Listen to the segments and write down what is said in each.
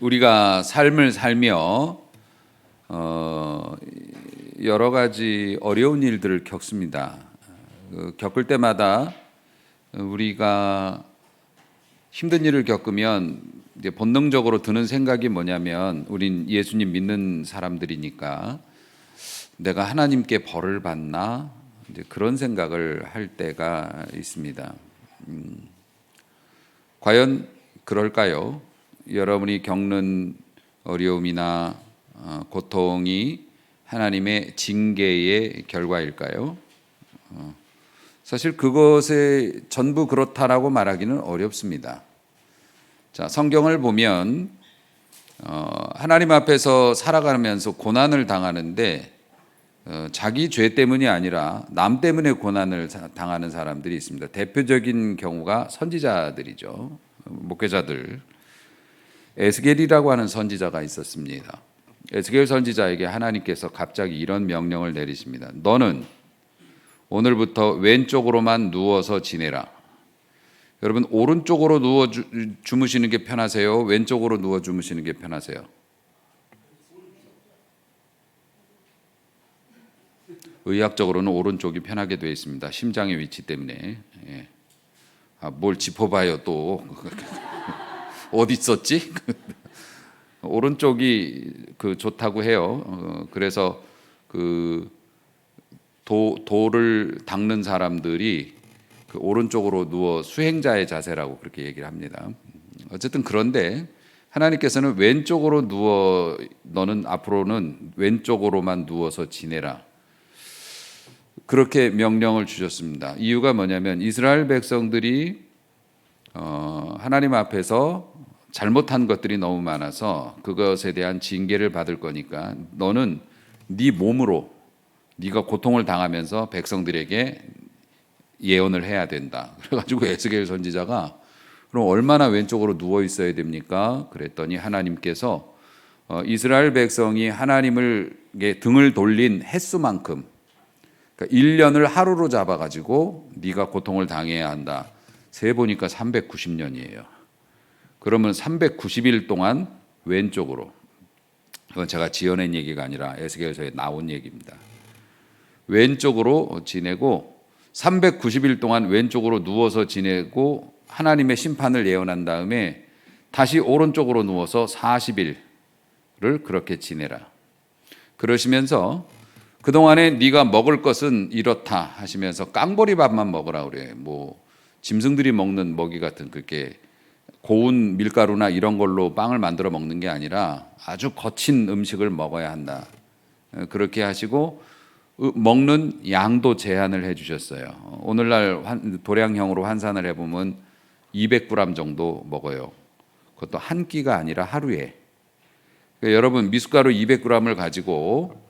우리가 삶을 살며 여러 가지 어려운 일들을 겪습니다. 겪을 때마다 우리가 힘든 일을 겪으면 이제 본능적으로 드는 생각이 뭐냐면, 우린 예수님 믿는 사람들이니까 내가 하나님께 벌을 받나, 이제 그런 생각을 할 때가 있습니다. 과연 그럴까요? 여러분이 겪는 어려움이나 고통이 하나님의 징계의 결과일까요? 사실 그것에 전부 그렇다라고 말하기는 어렵습니다. 자, 성경을 보면 하나님 앞에서 살아가면서 고난을 당하는데 자기 죄 때문이 아니라 남 때문에 고난을 당하는 사람들이 있습니다. 대표적인 경우가 선지자들이죠. 목회자들. 에스겔이라고 하는 선지자가 있었습니다. 에스겔 선지자에게 하나님께서 갑자기 이런 명령을 내리십니다. 너는 오늘부터 왼쪽으로만 누워서 지내라. 여러분, 오른쪽으로 누워 주무시는 게 편하세요? 왼쪽으로 누워 주무시는 게 편하세요? 의학적으로는 오른쪽이 편하게 되어 있습니다. 심장의 위치 때문에. 예. 뭘 짚어봐요 또. 어디 있었지? 오른쪽이 좋다고 해요. 그래서 돌을 닦는 사람들이 오른쪽으로 누워 수행자의 자세라고 그렇게 얘기를 합니다. 어쨌든 그런데 하나님께서는 왼쪽으로 누워, 너는 앞으로는 왼쪽으로만 누워서 지내라, 그렇게 명령을 주셨습니다. 이유가 뭐냐면 이스라엘 백성들이 하나님 앞에서 잘못한 것들이 너무 많아서 그것에 대한 징계를 받을 거니까 너는 네 몸으로 네가 고통을 당하면서 백성들에게 예언을 해야 된다. 그래가지고 에스겔 선지자가 그럼 얼마나 왼쪽으로 누워 있어야 됩니까? 그랬더니 하나님께서 이스라엘 백성이 하나님을 등을 돌린 횟수만큼, 그러니까 1년을 하루로 잡아가지고 네가 고통을 당해야 한다. 세 보니까 390년이에요. 그러면 390일 동안 왼쪽으로, 그건 제가 지어낸 얘기가 아니라 에스겔서에 나온 얘기입니다. 왼쪽으로 지내고 390일 동안 왼쪽으로 누워서 지내고 하나님의 심판을 예언한 다음에 다시 오른쪽으로 누워서 40일을 그렇게 지내라. 그러시면서 그동안에 네가 먹을 것은 이렇다 하시면서 깡보리밥만 먹으라 그래요. 뭐 짐승들이 먹는 먹이 같은 그렇게 고운 밀가루나 이런 걸로 빵을 만들어 먹는 게 아니라 아주 거친 음식을 먹어야 한다. 그렇게 하시고 먹는 양도 제한을 해 주셨어요. 오늘날 도량형으로 환산을 해보면 200g 정도 먹어요. 그것도 한 끼가 아니라 하루에. 그러니까 여러분, 미숫가루 200g을 가지고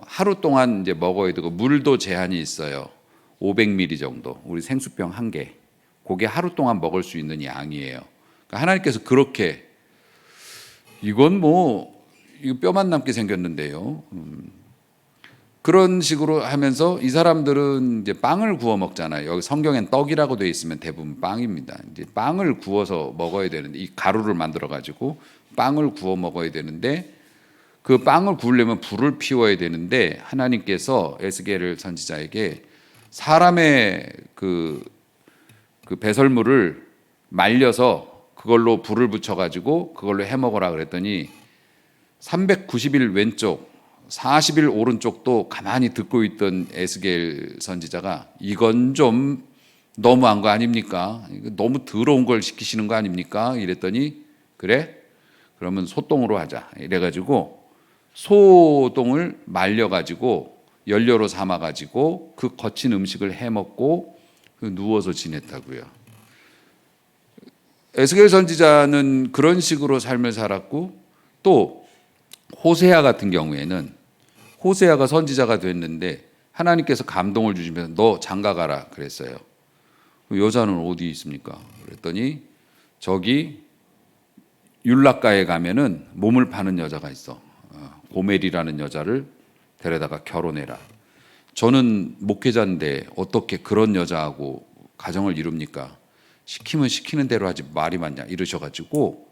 하루 동안 이제 먹어야 되고, 물도 제한이 있어요. 500ml 정도. 우리 생수병 한 개. 그게 하루 동안 먹을 수 있는 양이에요. 그러니까 하나님께서 그렇게, 이건 뭐 이거 뼈만 남게 생겼는데요. 그런 식으로 하면서 이 사람들은 이제 빵을 구워 먹잖아요. 여기 성경엔 떡이라고 되어 있으면 대부분 빵입니다. 이제 빵을 구워서 먹어야 되는데, 이 가루를 만들어 가지고 빵을 구워 먹어야 되는데, 그 빵을 구우려면 불을 피워야 되는데 하나님께서 에스겔 선지자에게 사람의 그 배설물을 말려서 그걸로 불을 붙여 가지고 그걸로 해 먹으라 그랬더니 390일 왼쪽 40일 오른쪽도 가만히 듣고 있던 에스겔 선지자가 이건 좀 너무한 거 아닙니까? 너무 더러운 걸 시키시는 거 아닙니까? 이랬더니 그래? 그러면 소똥으로 하자. 이래가지고 소똥을 말려가지고 연료로 삼아가지고 그 거친 음식을 해먹고 누워서 지냈다고요. 에스겔 선지자는 그런 식으로 삶을 살았고, 또 호세아 같은 경우에는 호세아가 선지자가 됐는데 하나님께서 감동을 주시면서 너 장가 가라 그랬어요. 여자는 어디 있습니까? 그랬더니 저기 율락가에 가면은 몸을 파는 여자가 있어. 고멜이라는 여자를 데려다가 결혼해라. 저는 목회자인데 어떻게 그런 여자하고 가정을 이룹니까? 시키면 시키는 대로 하지 말이 많냐 이러셔가지고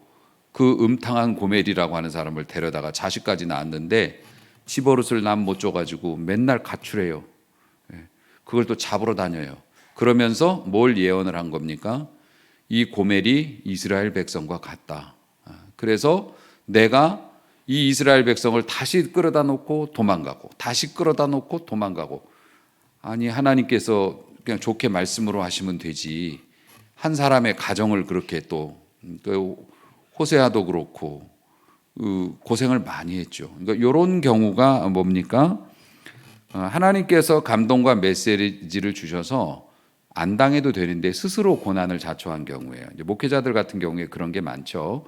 그 음탕한 고멜이라고 하는 사람을 데려다가 자식까지 낳았는데 집버릇을 남 못 줘가지고 맨날 가출해요. 그걸 또 잡으러 다녀요. 그러면서 뭘 예언을 한 겁니까? 이 고멜이 이스라엘 백성과 같다. 그래서 내가 이 이스라엘 백성을 다시 끌어다 놓고 도망가고 다시 끌어다 놓고 도망가고. 아니, 하나님께서 그냥 좋게 말씀으로 하시면 되지. 한 사람의 가정을 그렇게 또 호세아도 그렇고 고생을 많이 했죠. 그러니까 이런 경우가 뭡니까? 하나님께서 감동과 메시지를 주셔서 안 당해도 되는데 스스로 고난을 자초한 경우예요. 이제 목회자들 같은 경우에 그런 게 많죠.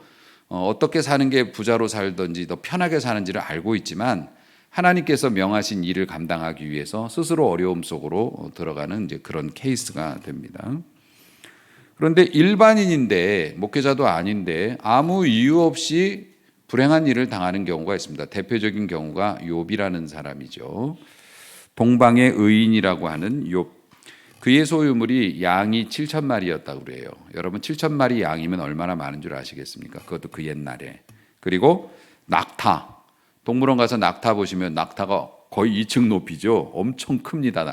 어떻게 사는 게 부자로 살든지 더 편하게 사는지를 알고 있지만 하나님께서 명하신 일을 감당하기 위해서 스스로 어려움 속으로 들어가는 이제 그런 케이스가 됩니다. 그런데 일반인인데 목회자도 아닌데 아무 이유 없이 불행한 일을 당하는 경우가 있습니다. 대표적인 경우가 욥이라는 사람이죠. 동방의 의인이라고 하는 욥. 그의 소유물이 양이 7,000마리였다고 그래요. 여러분 7,000마리 양이면 얼마나 많은 줄 아시겠습니까? 그것도 그 옛날에. 그리고 낙타. 동물원 가서 낙타 보시면 낙타가 거의 2층 높이죠. 엄청 큽니다.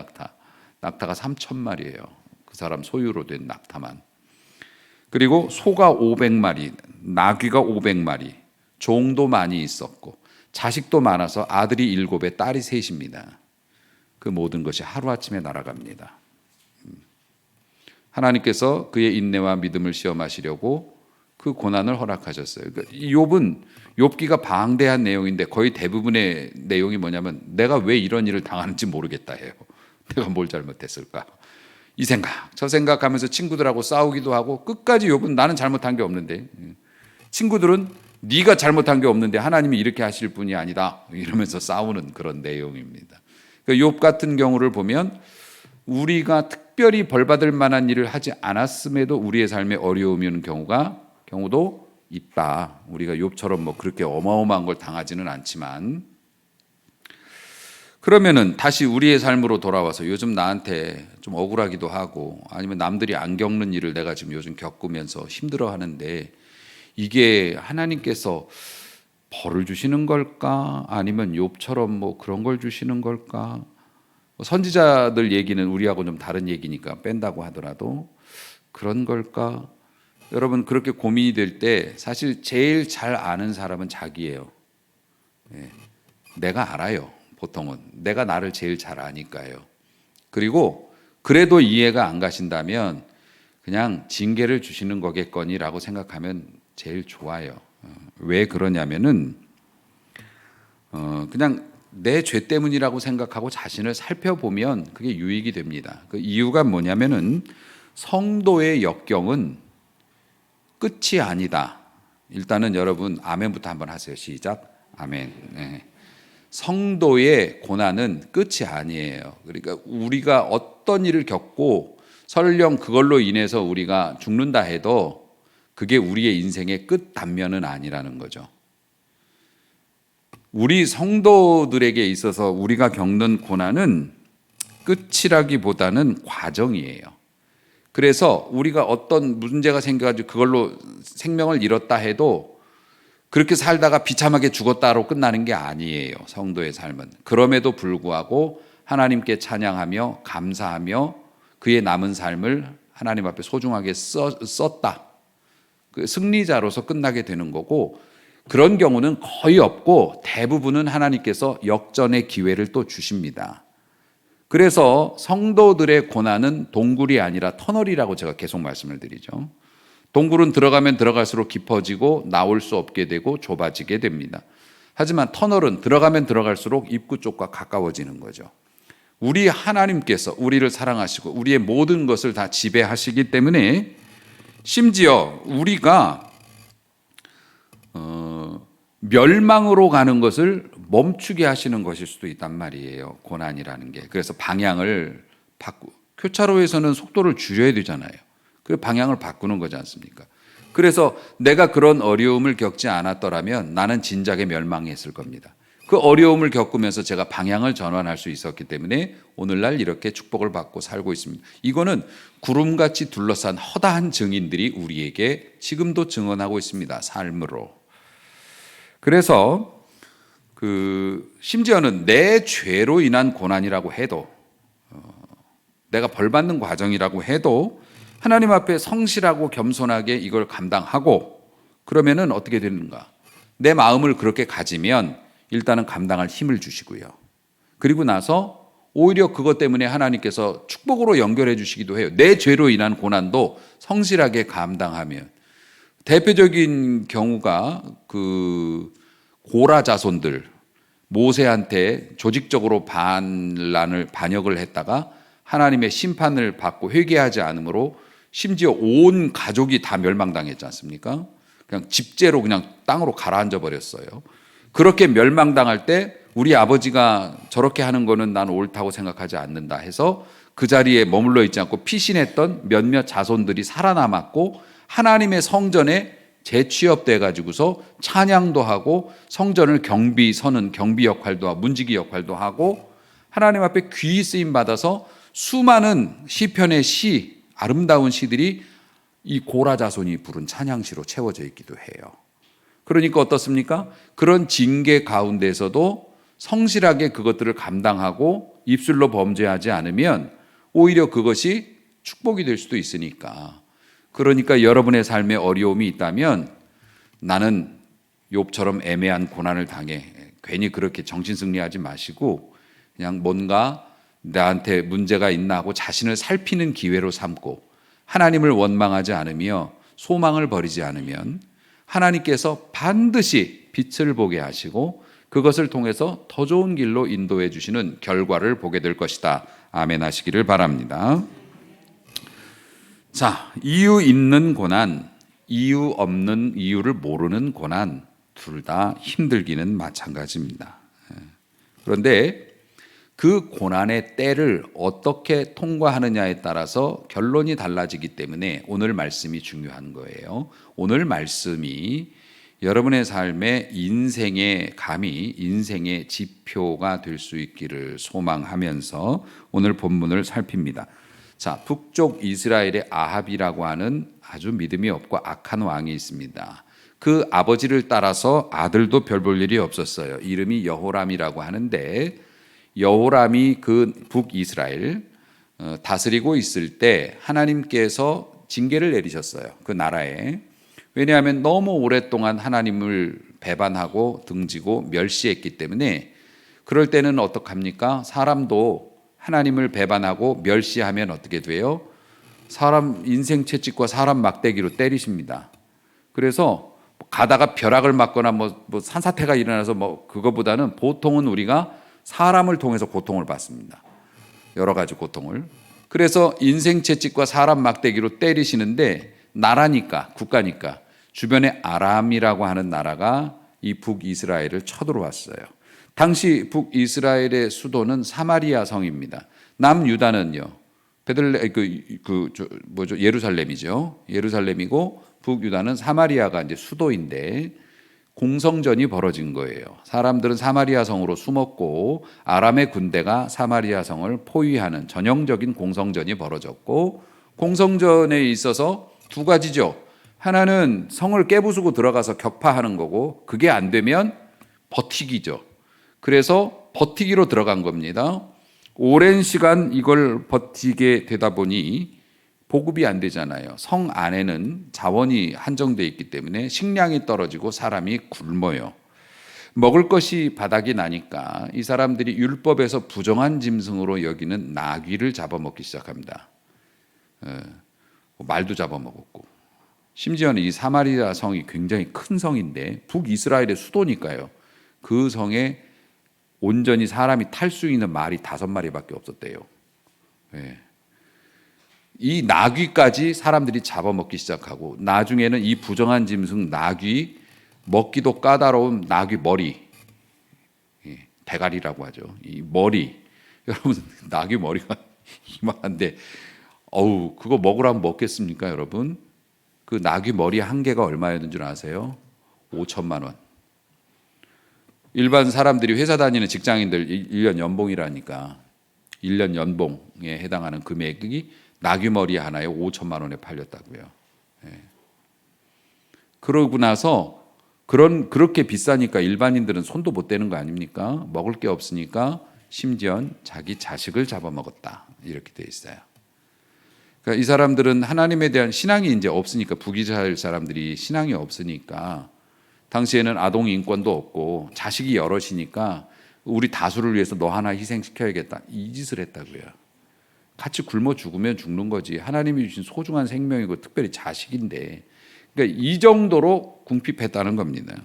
낙타가 3,000마리예요. 그 사람 소유로 된 낙타만. 그리고 소가 500마리, 나귀가 500마리, 종도 많이 있었고 자식도 많아서 아들이 7에 딸이 3입니다. 그 모든 것이 하루아침에 날아갑니다. 하나님께서 그의 인내와 믿음을 시험하시려고 그 고난을 허락하셨어요. 그러니까 욥은 욥기가 방대한 내용인데 거의 대부분의 내용이 뭐냐면 내가 왜 이런 일을 당하는지 모르겠다 해요. 내가 뭘 잘못했을까? 이 생각, 저 생각하면서 친구들하고 싸우기도 하고 끝까지 욥은 나는 잘못한 게 없는데 친구들은 네가 잘못한 게 없는데 하나님이 이렇게 하실 분이 아니다 이러면서 싸우는 그런 내용입니다. 그러니까 욥 같은 경우를 보면 우리가 특별히 벌받을 만한 일을 하지 않았음에도 우리의 삶에 어려움이 오는 경우도 있다. 우리가 욥처럼 뭐 그렇게 어마어마한 걸 당하지는 않지만 그러면은 다시 우리의 삶으로 돌아와서 요즘 나한테 좀 억울하기도 하고 아니면 남들이 안 겪는 일을 내가 지금 요즘 겪으면서 힘들어 하는데 이게 하나님께서 벌을 주시는 걸까? 아니면 욥처럼 뭐 그런 걸 주시는 걸까? 선지자들 얘기는 우리하고 좀 다른 얘기니까 뺀다고 하더라도 그런 걸까? 여러분 그렇게 고민이 될 때 사실 제일 잘 아는 사람은 자기예요. 내가 알아요. 보통은 내가 나를 제일 잘 아니까요. 그리고 그래도 이해가 안 가신다면 그냥 징계를 주시는 거겠거니라고 생각하면 제일 좋아요. 왜 그러냐면은 그냥 내 죄 때문이라고 생각하고 자신을 살펴보면 그게 유익이 됩니다. 그 이유가 뭐냐면은 성도의 역경은 끝이 아니다. 일단은 여러분 아멘부터 한번 하세요. 시작. 아멘. 네. 성도의 고난은 끝이 아니에요. 그러니까 우리가 어떤 일을 겪고 설령 그걸로 인해서 우리가 죽는다 해도 그게 우리의 인생의 끝 단면은 아니라는 거죠. 우리 성도들에게 있어서 우리가 겪는 고난은 끝이라기보다는 과정이에요. 그래서 우리가 어떤 문제가 생겨가지고 그걸로 생명을 잃었다 해도 그렇게 살다가 비참하게 죽었다로 끝나는 게 아니에요. 성도의 삶은. 그럼에도 불구하고 하나님께 찬양하며 감사하며 그의 남은 삶을 하나님 앞에 소중하게 썼다. 그 승리자로서 끝나게 되는 거고 그런 경우는 거의 없고 대부분은 하나님께서 역전의 기회를 또 주십니다. 그래서 성도들의 고난은 동굴이 아니라 터널이라고 제가 계속 말씀을 드리죠. 동굴은 들어가면 들어갈수록 깊어지고 나올 수 없게 되고 좁아지게 됩니다. 하지만 터널은 들어가면 들어갈수록 입구 쪽과 가까워지는 거죠. 우리 하나님께서 우리를 사랑하시고 우리의 모든 것을 다 지배하시기 때문에 심지어 우리가 멸망으로 가는 것을 멈추게 하시는 것일 수도 있단 말이에요. 고난이라는 게. 그래서 방향을 교차로에서는 속도를 줄여야 되잖아요. 그 방향을 바꾸는 거지 않습니까? 그래서 내가 그런 어려움을 겪지 않았더라면 나는 진작에 멸망했을 겁니다. 그 어려움을 겪으면서 제가 방향을 전환할 수 있었기 때문에 오늘날 이렇게 축복을 받고 살고 있습니다. 이거는 구름같이 둘러싼 허다한 증인들이 우리에게 지금도 증언하고 있습니다. 삶으로. 그래서 심지어는 내 죄로 인한 고난이라고 해도, 내가 벌받는 과정이라고 해도 하나님 앞에 성실하고 겸손하게 이걸 감당하고 그러면은 어떻게 되는가? 내 마음을 그렇게 가지면 일단은 감당할 힘을 주시고요. 그리고 나서 오히려 그것 때문에 하나님께서 축복으로 연결해 주시기도 해요. 내 죄로 인한 고난도 성실하게 감당하면. 대표적인 경우가 고라 자손들, 모세한테 조직적으로 반역을 했다가 하나님의 심판을 받고 회개하지 않으므로 심지어 온 가족이 다 멸망당했지 않습니까? 그냥 집재로 그냥 땅으로 가라앉아 버렸어요. 그렇게 멸망당할 때 우리 아버지가 저렇게 하는 거는 난 옳다고 생각하지 않는다 해서 그 자리에 머물러 있지 않고 피신했던 몇몇 자손들이 살아남았고 하나님의 성전에 재취업돼 가지고서 찬양도 하고 성전을 서는 경비 역할도 하고 문지기 역할도 하고 하나님 앞에 귀히 쓰임 받아서 수많은 시편의 아름다운 시들이 이 고라 자손이 부른 찬양시로 채워져 있기도 해요. 그러니까 어떻습니까? 그런 징계 가운데서도 성실하게 그것들을 감당하고 입술로 범죄하지 않으면 오히려 그것이 축복이 될 수도 있으니까. 그러니까 여러분의 삶에 어려움이 있다면 나는 욥처럼 애매한 고난을 당해. 괜히 그렇게 정신승리하지 마시고 그냥 뭔가 나한테 문제가 있나 하고 자신을 살피는 기회로 삼고 하나님을 원망하지 않으며 소망을 버리지 않으면 하나님께서 반드시 빛을 보게 하시고 그것을 통해서 더 좋은 길로 인도해 주시는 결과를 보게 될 것이다. 아멘 하시기를 바랍니다. 자, 이유 있는 고난, 이유 없는 이유를 모르는 고난 둘 다 힘들기는 마찬가지입니다. 그런데 그 고난의 때를 어떻게 통과하느냐에 따라서 결론이 달라지기 때문에 오늘 말씀이 중요한 거예요. 오늘 말씀이 여러분의 삶의 인생의 지표가 될 수 있기를 소망하면서 오늘 본문을 살핍니다. 자, 북쪽 이스라엘의 아합이라고 하는 아주 믿음이 없고 악한 왕이 있습니다. 그 아버지를 따라서 아들도 별 볼 일이 없었어요. 이름이 여호람이라고 하는데 여호람이 그 북이스라엘 다스리고 있을 때 하나님께서 징계를 내리셨어요. 그 나라에. 왜냐하면 너무 오랫동안 하나님을 배반하고 등지고 멸시했기 때문에 그럴 때는 어떡합니까? 사람도 하나님을 배반하고 멸시하면 어떻게 돼요? 사람 인생 채찍과 사람 막대기로 때리십니다. 그래서 가다가 벼락을 맞거나 뭐 산사태가 일어나서 그거보다는 보통은 우리가 사람을 통해서 고통을 받습니다. 여러 가지 고통을. 그래서 인생 채찍과 사람 막대기로 때리시는데 나라니까 국가니까 주변에 아람이라고 하는 나라가 이 북이스라엘을 쳐들어왔어요. 당시 북이스라엘의 수도는 사마리아 성입니다. 남유다는요. 예루살렘이죠. 예루살렘이고 북유다는 사마리아가 이제 수도인데 공성전이 벌어진 거예요. 사람들은 사마리아 성으로 숨었고 아람의 군대가 사마리아 성을 포위하는 전형적인 공성전이 벌어졌고 공성전에 있어서 두 가지죠. 하나는 성을 깨부수고 들어가서 격파하는 거고 그게 안 되면 버티기죠. 그래서 버티기로 들어간 겁니다. 오랜 시간 이걸 버티게 되다 보니 보급이 안 되잖아요. 성 안에는 자원이 한정되어 있기 때문에 식량이 떨어지고 사람이 굶어요. 먹을 것이 바닥이 나니까 이 사람들이 율법에서 부정한 짐승으로 여기는 나귀를 잡아먹기 시작합니다. 말도 잡아먹었고 심지어는 이 사마리아 성이 굉장히 큰 성인데 북이스라엘의 수도니까요. 그 성에 온전히 사람이 탈 수 있는 말이 5마리밖에 없었대요. 이 나귀까지 사람들이 잡아먹기 시작하고 나중에는 이 부정한 짐승 나귀 먹기도 까다로운 나귀 머리 대가리라고 하죠. 이 머리 여러분 나귀 머리가 이만한데 그거 먹으라면 먹겠습니까 여러분? 그 나귀 머리 한 개가 얼마였는 줄 아세요? 5천만 원. 일반 사람들이 회사 다니는 직장인들 1년 연봉이라니까 1년 연봉에 해당하는 금액이 나귀머리 하나에 5천만 원에 팔렸다고요. 예. 그러고 나서 그렇게 비싸니까 일반인들은 손도 못 대는 거 아닙니까? 먹을 게 없으니까 심지어 자기 자식을 잡아먹었다. 이렇게 돼 있어요. 그러니까 이 사람들은 하나님에 대한 신앙이 이제 없으니까, 부귀자일 사람들이 신앙이 없으니까, 당시에는 아동 인권도 없고 자식이 여럿이니까 우리 다수를 위해서 너 하나 희생시켜야겠다. 이 짓을 했다고요. 같이 굶어 죽으면 죽는 거지. 하나님이 주신 소중한 생명이고 특별히 자식인데. 그러니까 이 정도로 궁핍했다는 겁니다.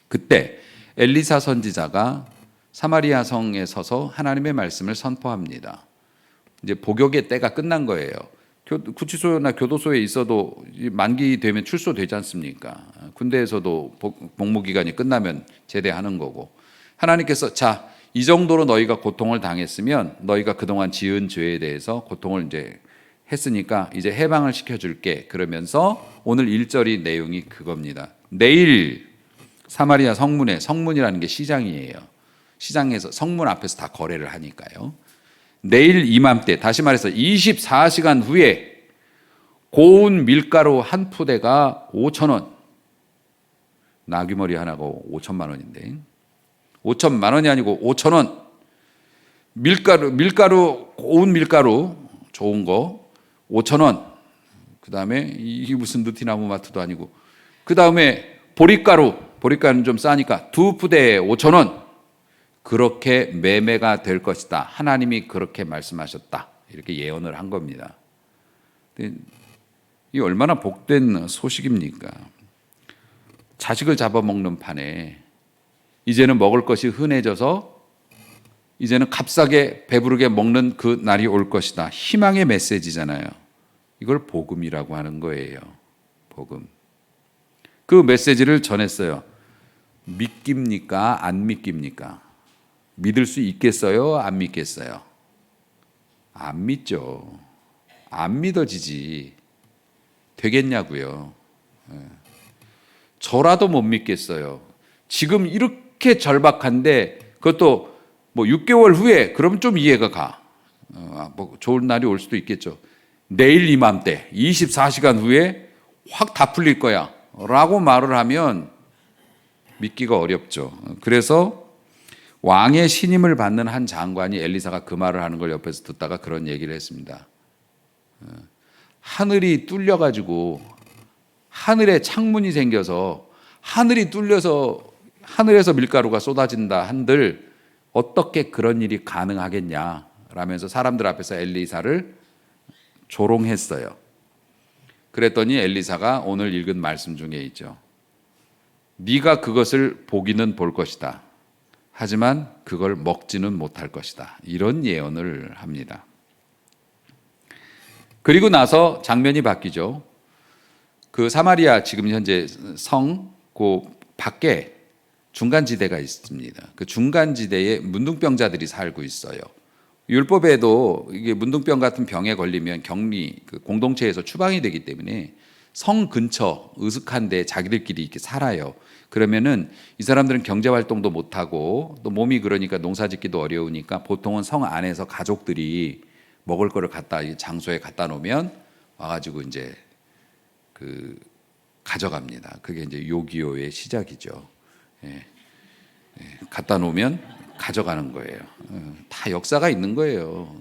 그때 엘리사 선지자가 사마리아 성에 서서 하나님의 말씀을 선포합니다. 이제 복역의 때가 끝난 거예요. 구치소나 교도소에 있어도 만기 되면 출소되지 않습니까? 군대에서도 복무기간이 끝나면 제대하는 거고. 하나님께서 자, 이 정도로 너희가 고통을 당했으면 너희가 그동안 지은 죄에 대해서 고통을 이제 했으니까 이제 해방을 시켜줄게. 그러면서 오늘 1절이 내용이 그겁니다. 내일 사마리아 성문이라는 게 시장이에요. 시장에서 성문 앞에서 다 거래를 하니까요. 내일 이맘때, 다시 말해서 24시간 후에 고운 밀가루 한 푸대가 5,000원. 나귀머리 하나가 5천만 원인데 5천만 원이 아니고 5,000원. 밀가루 고운 밀가루 좋은 거 5,000원. 그 다음에 이게 무슨 느티나무 마트도 아니고, 그 다음에 보리가루는 좀 싸니까 두 푸대에 5,000원. 그렇게 매매가 될 것이다. 하나님이 그렇게 말씀하셨다. 이렇게 예언을 한 겁니다. 이 얼마나 복된 소식입니까? 자식을 잡아먹는 판에 이제는 먹을 것이 흔해져서 이제는 값싸게 배부르게 먹는 그 날이 올 것이다. 희망의 메시지잖아요. 이걸 복음이라고 하는 거예요. 복음. 그 메시지를 전했어요. 믿깁니까? 안 믿깁니까? 믿을 수 있겠어요? 안 믿겠어요? 안 믿죠. 안 믿어지지. 되겠냐고요. 저라도 못 믿겠어요. 지금 이렇게 절박한데 그것도 뭐 6개월 후에 그럼 좀 이해가 가. 뭐 좋은 날이 올 수도 있겠죠. 내일 이맘때 24시간 후에 확 다 풀릴 거야 라고 말을 하면 믿기가 어렵죠. 그래서 왕의 신임을 받는 한 장관이 엘리사가 그 말을 하는 걸 옆에서 듣다가 그런 얘기를 했습니다. 하늘이 뚫려가지고 하늘에 창문이 생겨서 하늘이 뚫려서 하늘에서 밀가루가 쏟아진다 한들 어떻게 그런 일이 가능하겠냐 라면서 사람들 앞에서 엘리사를 조롱했어요. 그랬더니 엘리사가 오늘 읽은 말씀 중에 있죠. 네가 그것을 보기는 볼 것이다. 하지만 그걸 먹지는 못할 것이다. 이런 예언을 합니다. 그리고 나서 장면이 바뀌죠. 그 사마리아 지금 현재 성 그 밖에 중간지대가 있습니다. 그 중간지대에 문둥병자들이 살고 있어요. 율법에도 이게 문둥병 같은 병에 걸리면 격리, 그 공동체에서 추방이 되기 때문에 성 근처 으슥한데 자기들끼리 이렇게 살아요. 그러면은 이 사람들은 경제 활동도 못 하고 또 몸이 그러니까 농사짓기도 어려우니까 보통은 성 안에서 가족들이 먹을 거를 장소에 갖다 놓으면 와가지고 이제 그 가져갑니다. 그게 이제 요기요의 시작이죠. 예. 갖다 놓으면 가져가는 거예요. 다 역사가 있는 거예요.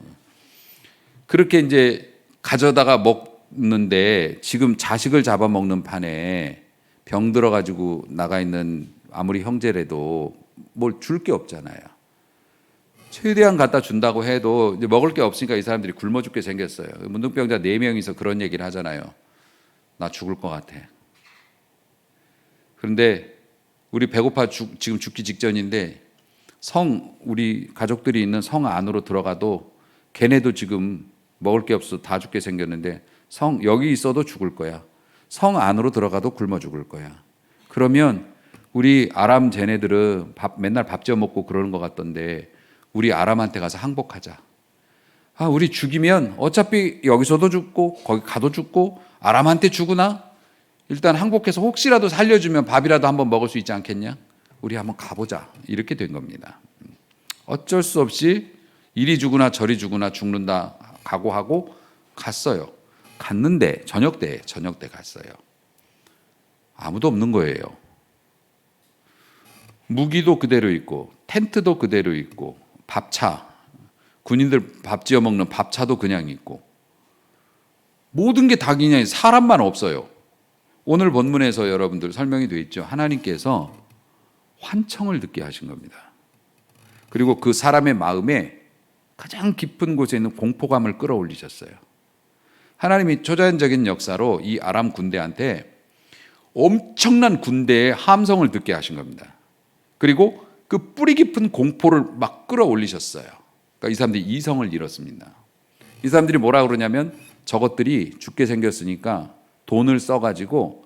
그렇게 이제 가져다가 먹는데 지금 자식을 잡아먹는 판에 병 들어가지고 나가 있는 아무리 형제라도 뭘 줄 게 없잖아요. 최대한 갖다 준다고 해도 이제 먹을 게 없으니까 이 사람들이 굶어 죽게 생겼어요. 문둥병자 4명이서 그런 얘기를 하잖아요. 나 죽을 것 같아. 그런데 우리 배고파 지금 죽기 직전인데 우리 가족들이 있는 성 안으로 들어가도 걔네도 지금 먹을 게 없어 다 죽게 생겼는데 여기 있어도 죽을 거야. 성 안으로 들어가도 굶어 죽을 거야. 그러면 우리 아람 쟤네들은 맨날 밥 지어 먹고 그러는 것 같던데 우리 아람한테 가서 항복하자. 우리 죽이면 어차피 여기서도 죽고 거기 가도 죽고 아람한테 죽으나 일단 항복해서 혹시라도 살려주면 밥이라도 한번 먹을 수 있지 않겠냐? 우리 한번 가보자. 이렇게 된 겁니다. 어쩔 수 없이 이리 주거나 저리 주거나 죽는다 각오하고 갔어요. 갔는데 저녁 때 갔어요. 아무도 없는 거예요. 무기도 그대로 있고 텐트도 그대로 있고 밥차, 군인들 밥 지어 먹는 밥차도 그냥 있고 모든 게 다 그냥 사람만 없어요. 오늘 본문에서 여러분들 설명이 되어 있죠. 하나님께서 환청을 듣게 하신 겁니다. 그리고 그 사람의 마음에 가장 깊은 곳에 있는 공포감을 끌어올리셨어요. 하나님이 초자연적인 역사로 이 아람 군대한테 엄청난 군대의 함성을 듣게 하신 겁니다. 그리고 그 뿌리 깊은 공포를 막 끌어올리셨어요. 그러니까 이 사람들이 이성을 잃었습니다. 이 사람들이 뭐라 그러냐면 저것들이 죽게 생겼으니까 돈을 써가지고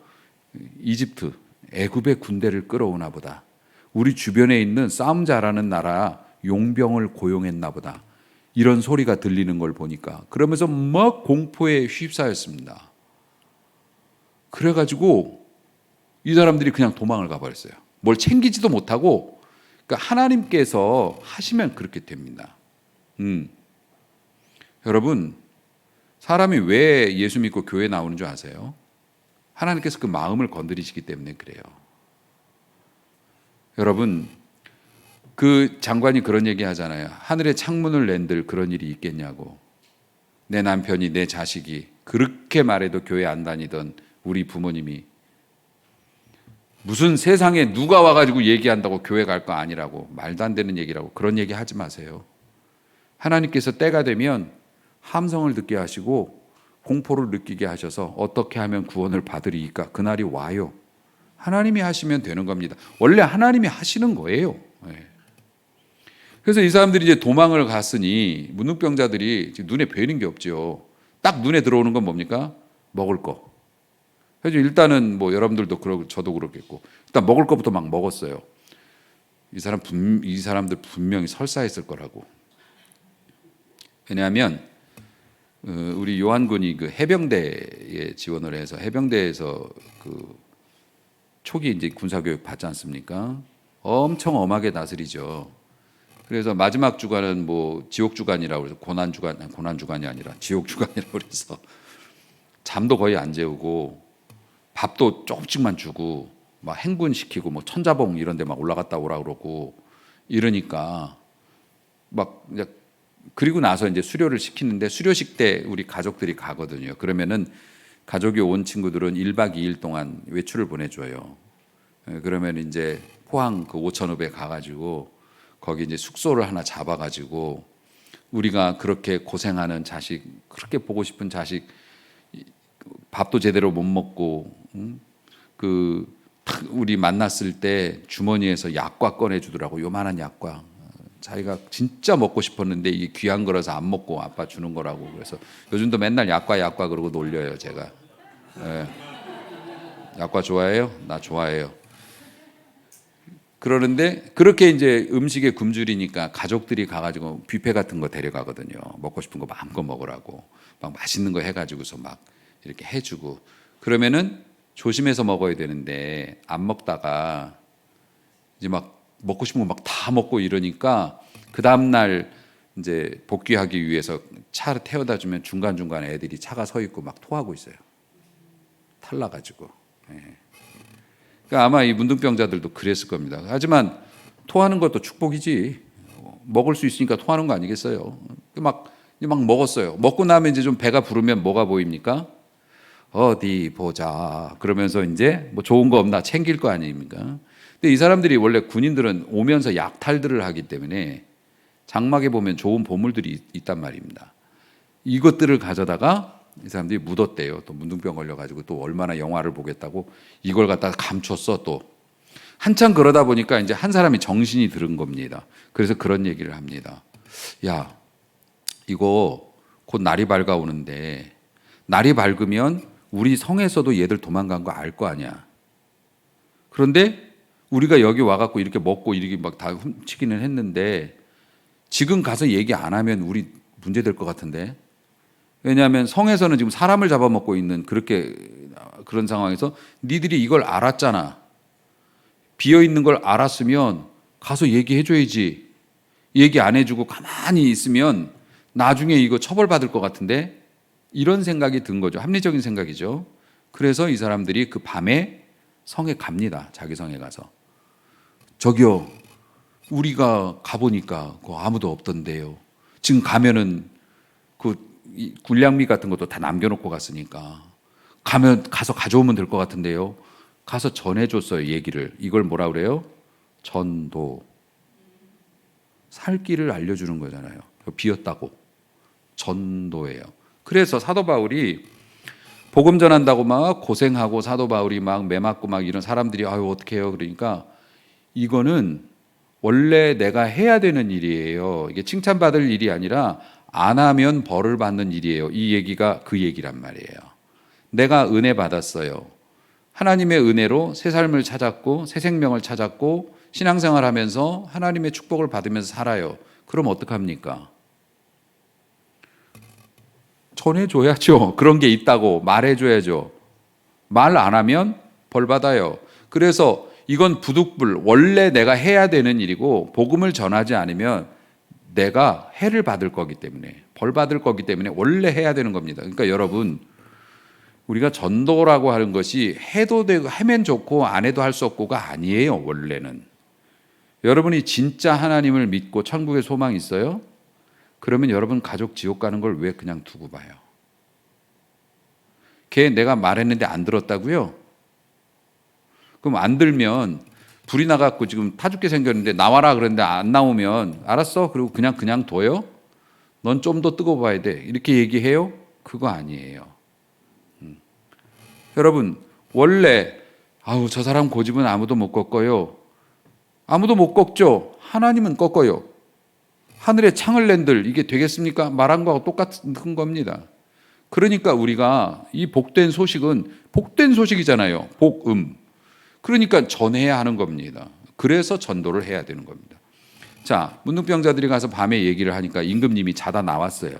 이집트, 애굽의 군대를 끌어오나 보다. 우리 주변에 있는 싸움 잘하는 나라 용병을 고용했나 보다. 이런 소리가 들리는 걸 보니까 그러면서 막 공포에 휩싸였습니다. 그래가지고 이 사람들이 그냥 도망을 가버렸어요. 뭘 챙기지도 못하고. 그러니까 하나님께서 하시면 그렇게 됩니다. 여러분, 사람이 왜 예수 믿고 교회 나오는 줄 아세요? 하나님께서 그 마음을 건드리시기 때문에 그래요. 여러분, 그 장관이 그런 얘기 하잖아요. 하늘에 창문을 낸들 그런 일이 있겠냐고. 내 남편이, 내 자식이 그렇게 말해도 교회 안 다니던 우리 부모님이 무슨 세상에 누가 와가지고 얘기한다고 교회 갈 거 아니라고, 말도 안 되는 얘기라고, 그런 얘기 하지 마세요. 하나님께서 때가 되면 함성을 듣게 하시고 공포를 느끼게 하셔서 어떻게 하면 구원을 받으리이까, 그날이 와요. 하나님이 하시면 되는 겁니다. 원래 하나님이 하시는 거예요. 그래서 이 사람들이 이제 도망을 갔으니 문둥병자들이 눈에 보이는 게 없죠. 딱 눈에 들어오는 건 뭡니까? 먹을 거. 그래서 일단은 뭐 여러분들도 그러고 저도 그렇겠고 일단 먹을 것부터 막 먹었어요. 이 사람들 분명히 설사했을 거라고. 왜냐하면 우리 요한군이 그 해병대에 지원을 해서 해병대에서 그 초기 이제 군사교육 받지 않습니까? 엄청 엄하게 다스리죠. 그래서 마지막 주간은 뭐 지옥 주간이라고 해서 고난 주간이 아니라 지옥 주간이라고 그래서 잠도 거의 안 재우고 밥도 조금씩만 주고 막 행군시키고 뭐 천자봉 이런 데 막 올라갔다 오라 그러고 이러니까 막 이제 그리고 나서 이제 수료를 시키는데 수료식 때 우리 가족들이 가거든요. 그러면은 가족이 온 친구들은 1박 2일 동안 외출을 보내줘요. 그러면 이제 포항 그 오천읍에 가가지고 거기 이제 숙소를 하나 잡아가지고 우리가 그렇게 고생하는 자식, 그렇게 보고 싶은 자식 밥도 제대로 못 먹고 그 우리 만났을 때 주머니에서 약과 꺼내주더라고. 요만한 약과. 자기가 진짜 먹고 싶었는데 이게 귀한 거라서 안 먹고 아빠 주는 거라고. 그래서 요즘도 맨날 약과 그러고 놀려요 제가. 네. 약과 좋아해요? 나 좋아해요. 그러는데 그렇게 이제 음식에 굶주리니까 가족들이 가가지고 뷔페 같은 거 데려가거든요. 먹고 싶은 거 마음껏 먹으라고. 막 맛있는 거 해가지고서 막 이렇게 해주고. 그러면은 조심해서 먹어야 되는데 안 먹다가 이제 막 먹고 싶은 거 막 다 먹고 이러니까 그 다음날 이제 복귀하기 위해서 차를 태워다 주면 중간중간에 애들이 차가 서 있고 막 토하고 있어요. 탈나가지고. 그러니까 아마 이 문둥병자들도 그랬을 겁니다. 하지만 토하는 것도 축복이지. 먹을 수 있으니까 토하는 거 아니겠어요? 막 먹었어요. 먹고 나면 이제 좀 배가 부르면 뭐가 보입니까? 어디 보자. 그러면서 이제 뭐 좋은 거 없나 챙길 거 아닙니까? 근데 이 사람들이 원래 군인들은 오면서 약탈들을 하기 때문에 장막에 보면 좋은 보물들이 있단 말입니다. 이것들을 가져다가 이 사람들이 묻었대요. 또 문둥병 걸려가지고 또 얼마나 영화를 보겠다고 이걸 갖다가 감췄어 또. 한참 그러다 보니까 이제 한 사람이 정신이 들은 겁니다. 그래서 그런 얘기를 합니다. 야, 이거 곧 날이 밝아오는데 날이 밝으면 우리 성에서도 얘들 도망간 거 알 거 아니야. 그런데 우리가 여기 와갖고 이렇게 먹고 이렇게 막 다 훔치기는 했는데 지금 가서 얘기 안 하면 우리 문제될 것 같은데. 왜냐하면 성에서는 지금 사람을 잡아먹고 있는 그런 상황에서 니들이 이걸 알았잖아. 비어 있는 걸 알았으면 가서 얘기해 줘야지. 얘기 안 해주고 가만히 있으면 나중에 이거 처벌받을 것 같은데, 이런 생각이 든 거죠. 합리적인 생각이죠. 그래서 이 사람들이 그 밤에 성에 갑니다. 자기 성에 가서. 저기요, 우리가 가보니까 아무도 없던데요. 지금 가면은 군량미 같은 것도 다 남겨놓고 갔으니까 가서 가져오면 될 것 같은데요. 가서 전해줬어요, 얘기를. 이걸 뭐라 그래요? 전도. 살 길을 알려주는 거잖아요. 비었다고. 전도예요. 그래서 사도 바울이 복음 전한다고 막 고생하고, 사도 바울이 막 매 맞고 막 이런 사람들이 아유 어떻게 해요? 그러니까 이거는 원래 내가 해야 되는 일이에요. 이게 칭찬받을 일이 아니라 안 하면 벌을 받는 일이에요. 이 얘기가 그 얘기란 말이에요. 내가 은혜 받았어요. 하나님의 은혜로 새 삶을 찾았고 새 생명을 찾았고 신앙생활 하면서 하나님의 축복을 받으면서 살아요. 그럼 어떡합니까? 전해줘야죠. 그런 게 있다고 말해줘야죠. 말 안 하면 벌 받아요. 그래서 이건 부득불, 원래 내가 해야 되는 일이고 복음을 전하지 않으면 내가 해를 받을 거기 때문에, 벌 받을 거기 때문에 원래 해야 되는 겁니다. 그러니까 여러분, 우리가 전도라고 하는 것이 해도 되고 하면 좋고 안 해도 할 수 없고가 아니에요. 원래는 여러분이 진짜 하나님을 믿고 천국에 소망이 있어요? 그러면 여러분 가족 지옥 가는 걸 왜 그냥 두고 봐요? 걔 내가 말했는데 안 들었다고요? 그럼 안 들면 불이 나갖고 지금 타 죽게 생겼는데 나와라 그랬는데 안 나오면 알았어? 그리고 그냥 둬요? 넌 좀 더 뜨거워 봐야 돼. 이렇게 얘기해요? 그거 아니에요. 여러분, 원래 아우 저 사람 고집은 아무도 못 꺾어요. 아무도 못 꺾죠. 하나님은 꺾어요. 하늘에 창을 낸들 이게 되겠습니까? 말한 거하고 똑같은 겁니다. 그러니까 우리가 이 복된 소식은 복된 소식이잖아요. 복음. 그러니까 전해야 하는 겁니다. 그래서 전도를 해야 되는 겁니다. 자, 문둥병자들이 가서 밤에 얘기를 하니까 임금님이 자다 나왔어요.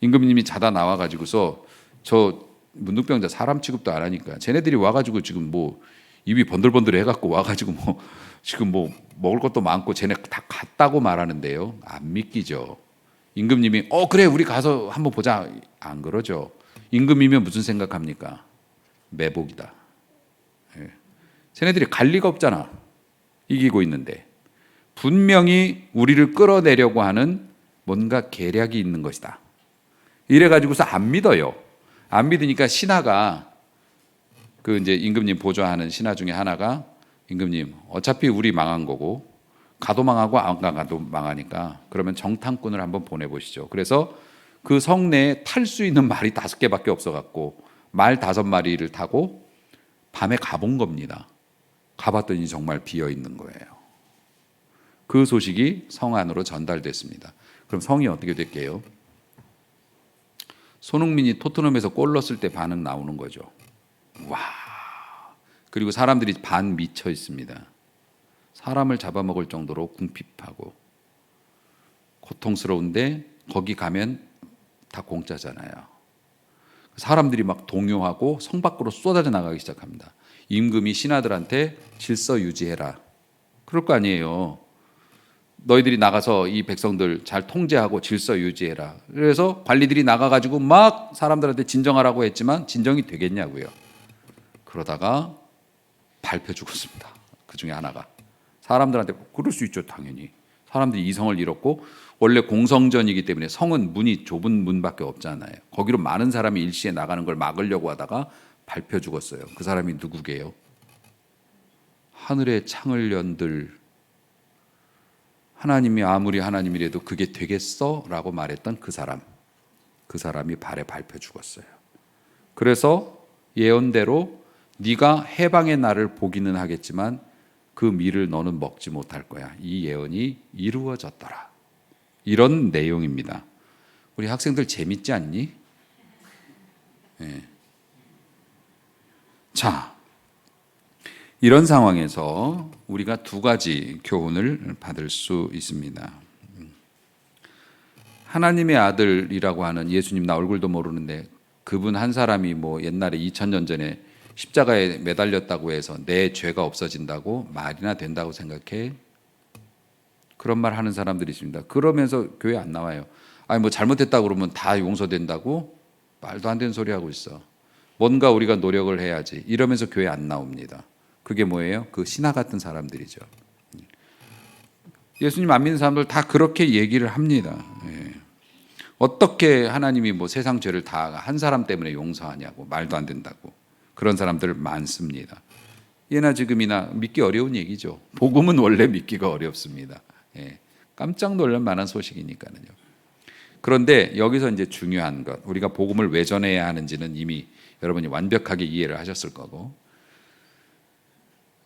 임금님이 자다 나와가지고서 저 문둥병자 사람 취급도 안 하니까 쟤네들이 와가지고 지금 뭐 입이 번들번들 해갖고 와가지고 뭐 지금 뭐 먹을 것도 많고 쟤네 다 갔다고 말하는데요. 안 믿기죠. 임금님이 그래 우리 가서 한번 보자. 안 그러죠. 임금이면 무슨 생각합니까? 매복이다. 예. 쟤네들이 갈 리가 없잖아. 이기고 있는데. 분명히 우리를 끌어내려고 하는 뭔가 계략이 있는 것이다. 이래가지고서 안 믿어요. 안 믿으니까 신하가 이제 임금님 보좌하는 신하 중에 하나가 임금님 어차피 우리 망한 거고 가도 망하고 안 가도 망하니까 그러면 정탐꾼을 한번 보내보시죠. 그래서 그 성내에 탈 수 있는 말이 5개밖에 없어갖고 말 5마리를 타고 밤에 가본 겁니다. 가봤더니 정말 비어 있는 거예요. 그 소식이 성 안으로 전달됐습니다. 그럼 성이 어떻게 될게요? 손흥민이 토트넘에서 골 넣었을 때 반응 나오는 거죠. 와. 그리고 사람들이 반 미쳐 있습니다. 사람을 잡아먹을 정도로 궁핍하고 고통스러운데 거기 가면 다 공짜잖아요. 사람들이 막 동요하고 성 밖으로 쏟아져 나가기 시작합니다. 임금이 신하들한테 질서 유지해라. 그럴 거 아니에요. 너희들이 나가서 이 백성들 잘 통제하고 질서 유지해라. 그래서 관리들이 나가가지고 막 사람들한테 진정하라고 했지만 진정이 되겠냐고요. 그러다가 밟혀 죽었습니다. 그 중에 하나가. 사람들한테 그럴 수 있죠. 당연히. 사람들이 이성을 잃었고 원래 공성전이기 때문에 성은 문이 좁은 문밖에 없잖아요. 거기로 많은 사람이 일시에 나가는 걸 막으려고 하다가 밟혀 죽었어요. 그 사람이 누구게요? 하늘에 창을 연들 하나님이 아무리 하나님이라도 그게 되겠어? 라고 말했던 그 사람이 발에 밟혀 죽었어요. 그래서 예언대로 네가 해방의 날을 보기는 하겠지만 그 밀을 너는 먹지 못할 거야. 이 예언이 이루어졌더라. 이런 내용입니다. 우리 학생들 재밌지 않니? 네. 자, 이런 상황에서 우리가 2가지 교훈을 받을 수 있습니다. 하나님의 아들이라고 하는 예수님 나 얼굴도 모르는데 그분 한 사람이 뭐 옛날에 2000년 전에 십자가에 매달렸다고 해서 내 죄가 없어진다고 말이나 된다고 생각해? 그런 말 하는 사람들이 있습니다. 그러면서 교회 안 나와요. 아니 뭐 잘못했다 그러면 다 용서된다고? 말도 안 되는 소리 하고 있어. 뭔가 우리가 노력을 해야지. 이러면서 교회 안 나옵니다. 그게 뭐예요? 그 신하 같은 사람들이죠. 예수님 안 믿는 사람들 다 그렇게 얘기를 합니다. 예. 어떻게 하나님이 뭐 세상 죄를 다 한 사람 때문에 용서하냐고, 말도 안 된다고. 그런 사람들 많습니다. 예나 지금이나 믿기 어려운 얘기죠. 복음은 원래 믿기가 어렵습니다. 예. 깜짝 놀랄 만한 소식이니까요. 그런데 여기서 이제 중요한 것, 우리가 복음을 왜 전해야 하는지는 이미 여러분이 완벽하게 이해를 하셨을 거고,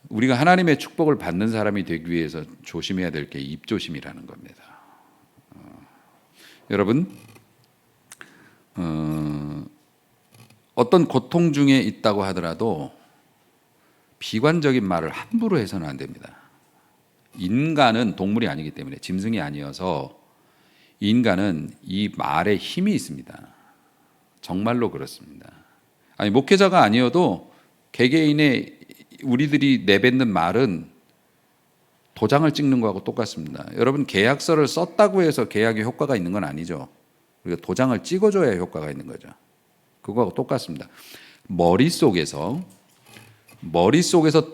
우리가 하나님의 축복을 받는 사람이 되기 위해서 조심해야 될 게 입조심이라는 겁니다. 여러분, 어떤 고통 중에 있다고 하더라도 비관적인 말을 함부로 해서는 안 됩니다. 인간은 동물이 아니기 때문에, 짐승이 아니어서 인간은 이 말에 힘이 있습니다. 정말로 그렇습니다. 아니 목회자가 아니어도 개개인의 우리들이 내뱉는 말은 도장을 찍는 거하고 똑같습니다. 여러분 계약서를 썼다고 해서 계약에 효과가 있는 건 아니죠. 우리가 도장을 찍어줘야 효과가 있는 거죠. 그거하고 똑같습니다. 머릿속에서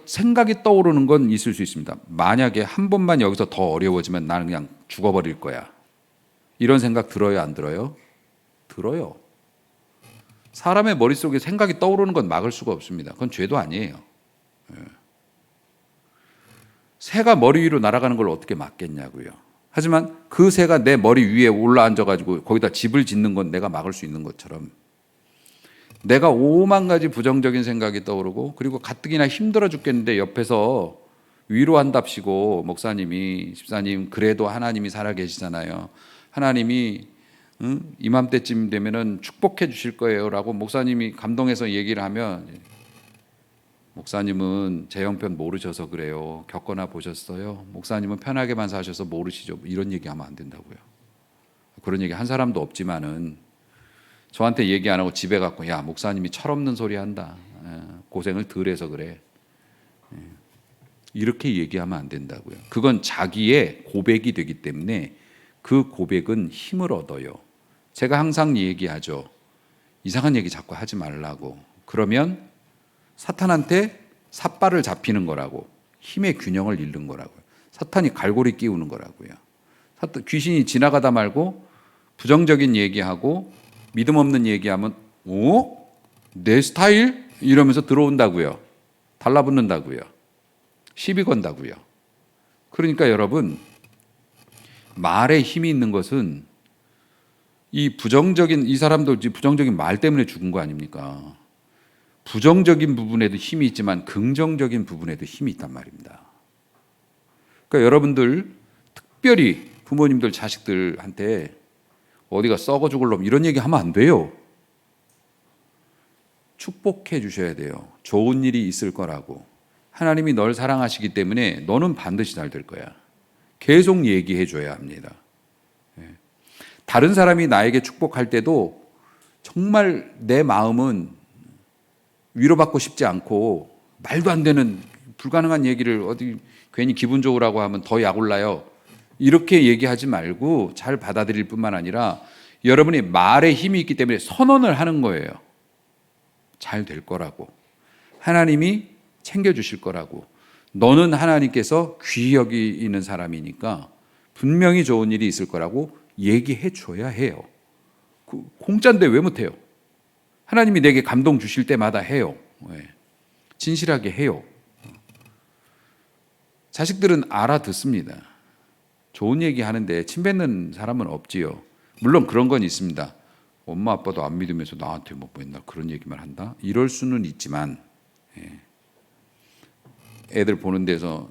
생각이 떠오르는 건 있을 수 있습니다. 만약에 한 번만 여기서 더 어려워지면 나는 그냥 죽어버릴 거야. 이런 생각 들어요, 안 들어요? 들어요. 사람의 머릿속에 생각이 떠오르는 건 막을 수가 없습니다. 그건 죄도 아니에요. 새가 머리 위로 날아가는 걸 어떻게 막겠냐고요. 하지만 그 새가 내 머리 위에 올라앉아가지고 거기다 집을 짓는 건 내가 막을 수 있는 것처럼, 내가 5만 가지 부정적인 생각이 떠오르고, 그리고 가뜩이나 힘들어 죽겠는데 옆에서 위로한답시고 목사님이, 집사님 그래도 하나님이 살아계시잖아요. 하나님이 이맘때쯤 되면은 축복해 주실 거예요라고 목사님이 감동해서 얘기를 하면, 목사님은 제 형편 모르셔서 그래요. 겪거나 보셨어요? 목사님은 편하게만 사셔서 모르시죠. 이런 얘기하면 안 된다고요. 그런 얘기 한 사람도 없지만은 저한테 얘기 안 하고 집에 갖고, 야 목사님이 철없는 소리 한다. 고생을 덜 해서 그래. 이렇게 얘기하면 안 된다고요. 그건 자기의 고백이 되기 때문에 그 고백은 힘을 얻어요. 제가 항상 얘기하죠. 이상한 얘기 자꾸 하지 말라고. 그러면 사탄한테 삿발을 잡히는 거라고, 힘의 균형을 잃는 거라고요. 사탄이 갈고리 끼우는 거라고요. 귀신이 지나가다 말고 부정적인 얘기하고 믿음 없는 얘기하면 오? 내 스타일? 이러면서 들어온다고요. 달라붙는다고요. 시비 건다고요. 그러니까 여러분, 말에 힘이 있는 것은 이 사람도 부정적인 말 때문에 죽은 거 아닙니까? 부정적인 부분에도 힘이 있지만 긍정적인 부분에도 힘이 있단 말입니다. 그러니까 여러분들 특별히 부모님들 자식들한테 어디가 썩어 죽을 놈 이런 얘기 하면 안 돼요. 축복해 주셔야 돼요. 좋은 일이 있을 거라고. 하나님이 널 사랑하시기 때문에 너는 반드시 잘 될 거야. 계속 얘기해 줘야 합니다. 다른 사람이 나에게 축복할 때도 정말 내 마음은 위로받고 싶지 않고, 말도 안 되는 불가능한 얘기를 어디 괜히 기분 좋으라고 하면 더 약 올라요. 이렇게 얘기하지 말고 잘 받아들일 뿐만 아니라 여러분이 말에 힘이 있기 때문에 선언을 하는 거예요. 잘 될 거라고. 하나님이 챙겨주실 거라고. 너는 하나님께서 귀히 여기는 사람이니까 분명히 좋은 일이 있을 거라고 얘기해 줘야 해요. 공짜인데 왜 못해요? 하나님이 내게 감동 주실 때마다 해요. 진실하게 해요. 자식들은 알아듣습니다. 좋은 얘기 하는데 침 뱉는 사람은 없지요. 물론 그런 건 있습니다. 엄마 아빠도 안 믿으면서 나한테 뭐 맨날 그런 얘기만 한다? 이럴 수는 있지만, 애들 보는 데서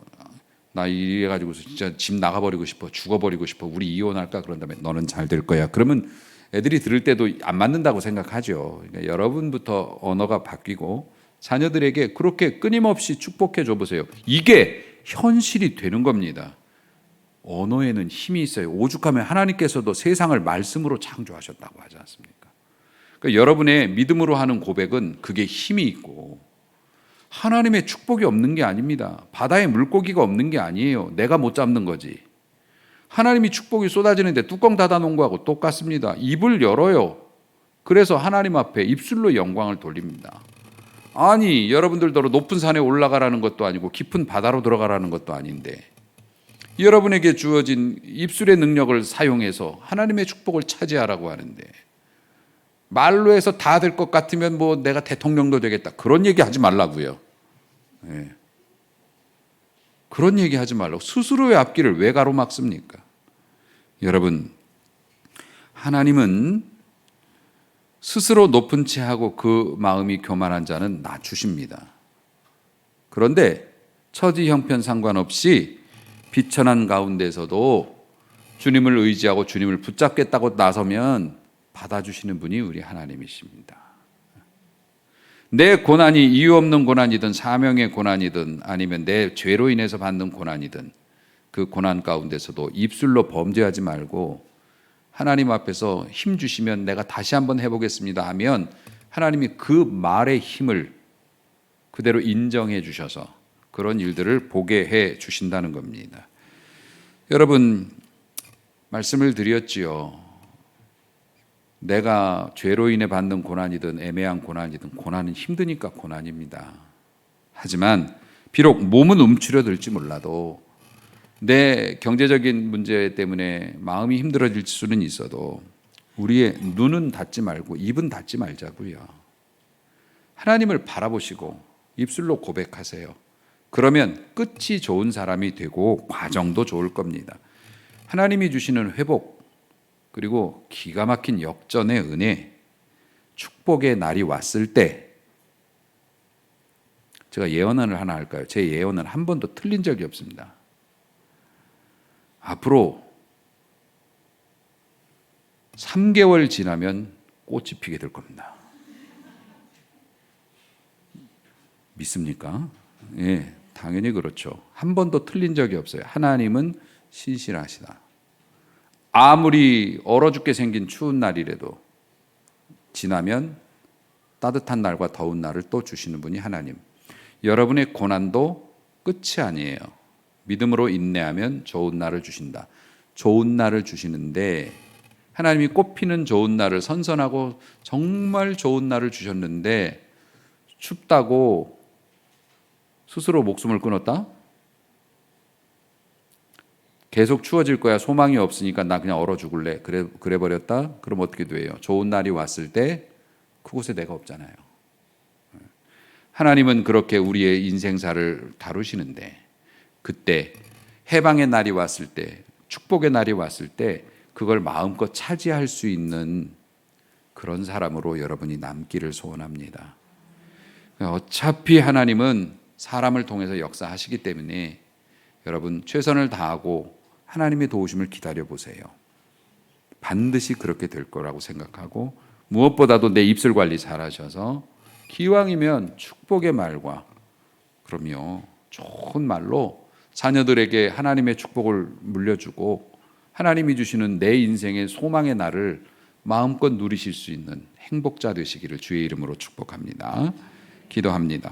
나 이래가지고 진짜 집 나가버리고 싶어, 죽어버리고 싶어, 우리 이혼할까? 그런 다음에 너는 잘 될 거야. 그러면 애들이 들을 때도 안 맞는다고 생각하죠. 그러니까 여러분부터 언어가 바뀌고 자녀들에게 그렇게 끊임없이 축복해 줘 보세요. 이게 현실이 되는 겁니다. 언어에는 힘이 있어요. 오죽하면 하나님께서도 세상을 말씀으로 창조하셨다고 하지 않습니까? 그러니까 여러분의 믿음으로 하는 고백은 그게 힘이 있고, 하나님의 축복이 없는 게 아닙니다. 바다에 물고기가 없는 게 아니에요. 내가 못 잡는 거지. 하나님이 축복이 쏟아지는데 뚜껑 닫아놓은 거하고 똑같습니다. 입을 열어요. 그래서 하나님 앞에 입술로 영광을 돌립니다. 아니, 여러분들더러 높은 산에 올라가라는 것도 아니고 깊은 바다로 들어가라는 것도 아닌데 여러분에게 주어진 입술의 능력을 사용해서 하나님의 축복을 차지하라고 하는데, 말로 해서 다 될 것 같으면 뭐 내가 대통령도 되겠다, 그런 얘기 하지 말라고요. 네. 그런 얘기 하지 말라고. 스스로의 앞길을 왜 가로막습니까? 여러분, 하나님은 스스로 높은 채 하고 그 마음이 교만한 자는 낮추십니다. 그런데 처지 형편 상관없이 비천한 가운데서도 주님을 의지하고 주님을 붙잡겠다고 나서면 받아주시는 분이 우리 하나님이십니다. 내 고난이 이유 없는 고난이든 사명의 고난이든 아니면 내 죄로 인해서 받는 고난이든 그 고난 가운데서도 입술로 범죄하지 말고 하나님 앞에서 힘 주시면 내가 다시 한번 해보겠습니다 하면 하나님이 그 말의 힘을 그대로 인정해 주셔서 그런 일들을 보게 해 주신다는 겁니다. 여러분, 말씀을 드렸지요. 내가 죄로 인해 받는 고난이든 애매한 고난이든 고난은 힘드니까 고난입니다. 하지만 비록 몸은 움츠려들지 몰라도 내 경제적인 문제 때문에 마음이 힘들어질 수는 있어도 우리의 눈은 닫지 말고 입은 닫지 말자고요. 하나님을 바라보시고 입술로 고백하세요. 그러면 끝이 좋은 사람이 되고 과정도 좋을 겁니다. 하나님이 주시는 회복, 그리고 기가 막힌 역전의 은혜, 축복의 날이 왔을 때, 제가 예언을 하나 할까요? 제 예언은 한 번도 틀린 적이 없습니다. 앞으로 3개월 지나면 꽃이 피게 될 겁니다. 믿습니까? 예, 당연히 그렇죠. 한 번도 틀린 적이 없어요. 하나님은 신실하시다. 아무리 얼어 죽게 생긴 추운 날이라도 지나면 따뜻한 날과 더운 날을 또 주시는 분이 하나님. 여러분의 고난도 끝이 아니에요. 믿음으로 인내하면 좋은 날을 주신다. 좋은 날을 주시는데 하나님이 꽃피는 좋은 날을, 선선하고 정말 좋은 날을 주셨는데 춥다고 스스로 목숨을 끊었다? 계속 추워질 거야, 소망이 없으니까 나 그냥 얼어 죽을래, 그래 버렸다? 그럼 어떻게 돼요? 좋은 날이 왔을 때 그곳에 내가 없잖아요. 하나님은 그렇게 우리의 인생사를 다루시는데 그때 해방의 날이 왔을 때, 축복의 날이 왔을 때 그걸 마음껏 차지할 수 있는 그런 사람으로 여러분이 남기를 소원합니다. 어차피 하나님은 사람을 통해서 역사하시기 때문에 여러분 최선을 다하고 하나님의 도우심을 기다려보세요. 반드시 그렇게 될 거라고 생각하고, 무엇보다도 내 입술 관리 잘하셔서 기왕이면 축복의 말과 그럼요 좋은 말로 자녀들에게 하나님의 축복을 물려주고 하나님이 주시는 내 인생의 소망의 날을 마음껏 누리실 수 있는 행복자 되시기를 주의 이름으로 축복합니다. 기도합니다.